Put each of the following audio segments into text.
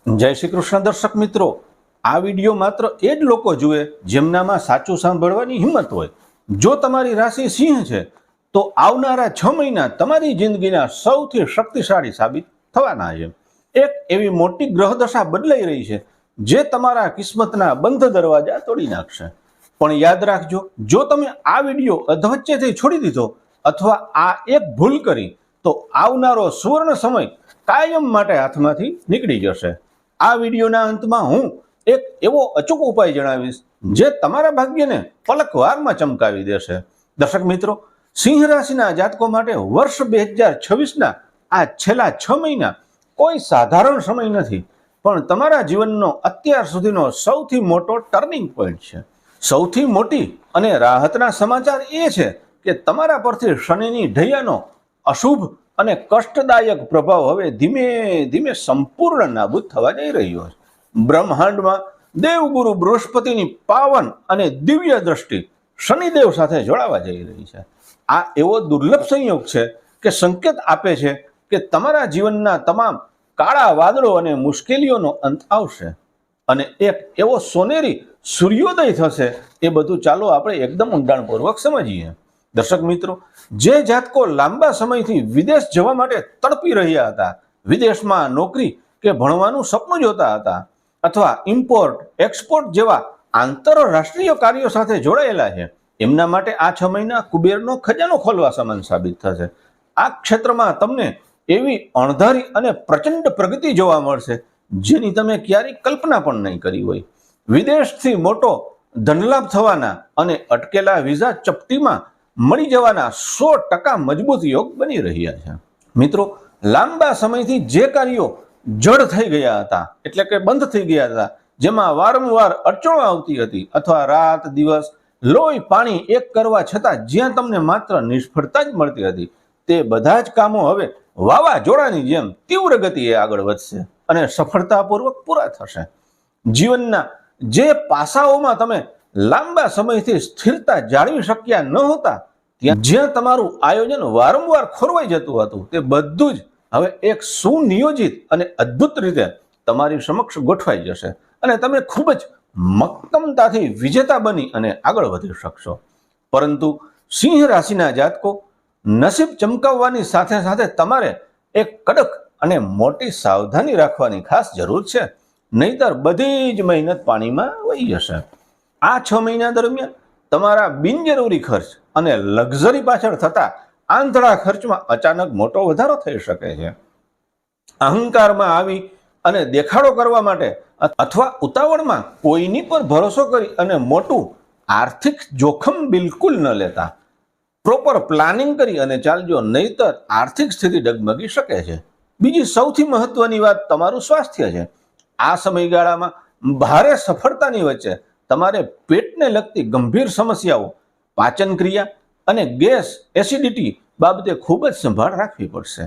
જય શ્રી કૃષ્ણ દર્શક મિત્રો, આ વિડીયો માત્ર એ જ લોકો જુએ જેમનામાં સાચું સાંભળવાની હિંમત હોય. જો તમારી રાશિ સિંહ છે તો આવનારા 6 મહિના તમારી જિંદગીના સૌથી શક્તિશાળી સાબિત થવાના છે. એક એવી મોટી ગ્રહદશા બદલાઈ રહી છે જે તમારા કિસ્મતના બંધ દરવાજા તોડી નાખશે. પણ યાદ રાખજો, જો તમે આ વિડીયો અધવચ્ચેથી છોડી દીધો અથવા આ એક ભૂલ કરી તો આવનારો સુવર્ણ સમય કાયમ માટે હાથમાંથી નીકળી જશે. આ વિડીયોના અંતમાં હું એક એવો અચૂક ઉપાય જણાવીશ જે તમારા ભાગ્યને પલકવારમાં ચમકાવી દેશે. દર્શક મિત્રો, સિંહ રાશિના જાતકો માટે વર્ષ 2026ના આ છેલ્લા 6 મહિના કોઈ સાધારણ સમય નથી, પણ તમારા જીવનનો અત્યાર સુધીનો સૌથી મોટો ટર્નિંગ પોઈન્ટ છે. સૌથી મોટી અને રાહતના સમાચાર એ છે કે તમારા પરથી શનિની ઢૈયાનો અશુભ અને કષ્ટદાયક પ્રભાવ હવે ધીમે ધીમે સંપૂર્ણ નાબૂદ થવા જઈ રહ્યો છે. બ્રહ્માંડમાં દેવગુરુ બૃહસ્પતિની પાવન અને દિવ્ય દ્રષ્ટિ શનિદેવ સાથે જોડાવા જઈ રહી છે. આ એવો દુર્લભ સંયોગ છે કે સંકેત આપે છે કે તમારા જીવનના તમામ કાળા વાદળો અને મુશ્કેલીઓનો અંત આવશે અને એક એવો સોનેરી સૂર્યોદય થશે. એ બધું ચાલો આપણે એકદમ ઊંડાણપૂર્વક સમજીએ. દર્શક મિત્રો, જે જાતકો લાંબા સમયથી વિદેશ જવા માટે તડપી રહ્યા હતા, વિદેશમાં નોકરી કે ભણવાનું સપનું જોતા હતા અથવા ઇમ્પોર્ટ એક્સપોર્ટ જેવા આંતરરાષ્ટ્રીય કાર્યો સાથે જોડાયેલા છે, એમના માટે આ 6 મહિના કુબેરનો ખજાનો ખોલવા સમાન સાબિત થશે. આ ક્ષેત્રમાં તમને એવી અણધારી અને પ્રચંડ પ્રગતિ જોવા મળશે જેની તમે ક્યારેય કલ્પના પણ નહીં કરી હોય. વિદેશથી મોટો ધનલાભ થવાના અને અટકેલા વિઝા ચપટીમાં મળી જવાના 100% મજબૂત યોગ બની રહ્યા છે. મિત્રો, લાંબા સમયથી જે કાર્યો જડ થઈ ગયા હતા, એટલે કે બંધ થઈ ગયા હતા, જેમાં વારંવાર અડચણો આવતી હતી અથવા રાત દિવસ લોહી પાણી એક કરવા છતાં જ્યાં તમને માત્ર નિષ્ફળતા જ મળતી હતી, તે બધા જ કામો હવે વાવાઝોડાની જેમ તીવ્ર ગતિએ આગળ વધશે અને સફળતાપૂર્વક પૂરા થશે. જીવનના જે પાસાઓમાં તમે લાંબા સમયથી સ્થિરતા જાળવી શક્યા ન હતા, જ્યાં તમારું આયોજન વારંવાર ખોરવાઈ જતું હતું, તે બધું જ હવે એક સુનિયોજિત અને અદ્ભુત રીતે તમારી સમક્ષ ગોઠવાઈ જશે અને તમે ખૂબ જ મક્કમતાથી વિજેતા બની અને આગળ વધી શકશો. પરંતુ સિંહ રાશિના જાતકો, નસીબ ચમકાવવાની સાથે સાથે તમારે એક કડક અને મોટી સાવધાની રાખવાની ખાસ જરૂર છે, નહીતર બધી જ મહેનત પાણીમાં વહી જશે. આ 6 મહિના દરમિયાન તમારા બિનજરૂરી ખર્ચ અને લક્ઝરી પાછળ થતા આંધળા ખર્ચમાં અચાનક મોટો વધારો થઈ શકે છે. અહંકારમાં આવી અને દેખાડો કરવા માટે અથવા ઉતાવળમાં કોઈની પર ભરોસો કરી અને મોટું આર્થિક જોખમ બિલકુલ ન લેતા. પ્રોપર પ્લાનિંગ કરી અને ચાલજો, નહીતર આર્થિક સ્થિતિ ડગમગી શકે છે. બીજી સૌથી મહત્વની વાત તમારું સ્વાસ્થ્ય છે. આ સમયગાળામાં ભારે સફળતાની વચ્ચે તમારે પેટને લગતી ગંભીર સમસ્યાઓ, પાચન ક્રિયા અને ગેસ એસિડિટી બાબતે ખૂબ જ સંભાળ રાખવી પડશે.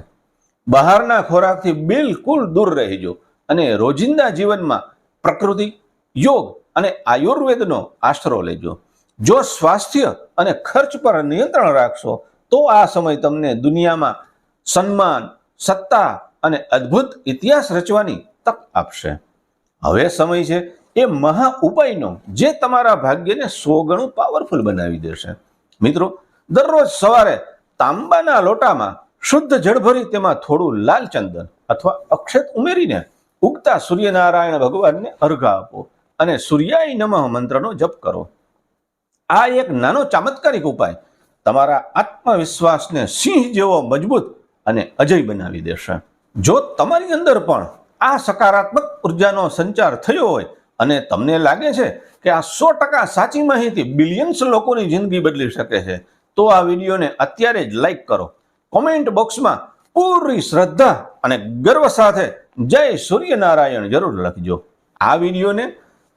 બહારના ખોરાકથી બિલકુલ દૂર રહેજો અને રોજિંદા જીવનમાં પ્રકૃતિ, યોગ અને આયુર્વેદનો આશરો લેજો. જો સ્વાસ્થ્ય અને ખર્ચ પર નિયંત્રણ રાખશો તો આ સમય તમને દુનિયામાં સન્માન, સત્તા અને અદ્ભુત ઇતિહાસ રચવાની તક આપશે. હવે સમય છે એ મહા ઉપાયનો જે તમારા ભાગ્યને 100 ગણું પાવરફુલ બનાવી દેશે. મિત્રો, દરરોજ સવારે તાંબાના લોટામાં શુદ્ધ જળ ભરી તેમાં થોડું લાલ ચંદન અથવા અક્ષત ઉમેરીને ઉગતા સૂર્યનારાયણ ભગવાનને અર્ઘ્ય આપો અને સૂર્યાય નમઃ મંત્રનો જપ કરો. આ એક નાનો ચમત્કારિક ઉપાય તમારા આત્મવિશ્વાસને સિંહ જેવો મજબૂત અને અજય બનાવી દેશે. જો તમારી અંદર પણ આ સકારાત્મક ઉર્જાનો સંચાર થયો હોય અને તમને લાગે છે કે આ 100% સાચી માહિતી બિલિયન્સ લોકોની જિંદગી બદલી શકે છે, તો આ વિડીયોને અત્યારે જ લાઈક કરો. કોમેન્ટ બોક્સમાં પૂરી શ્રદ્ધા અને ગર્વ સાથે જય સૂર્યનારાયણ જરૂર લખજો. આ વિડીયોને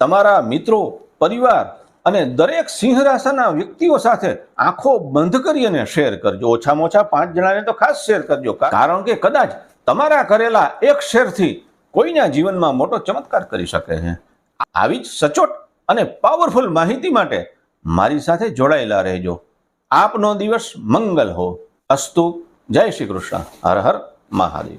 તમારા મિત્રો, પરિવાર અને દરેક સિંહ રાશિના વ્યક્તિઓ સાથે આંખો બંધ કરી અને શેર કરજો. ઓછામાં ઓછા 5 જણાને તો ખાસ શેર કરજો, કારણ કે કદાચ તમારા કરેલા એક શેરથી કોઈના જીવનમાં મોટો ચમત્કાર કરી શકે છે. આવી જ સચોટ અને પાવરફુલ માહિતી માટે મારી સાથે જોડાયેલા રહેજો. આપનો દિવસ મંગલ હો. અસ્તુ. જય શ્રી કૃષ્ણ. હર હર મહાદેવ.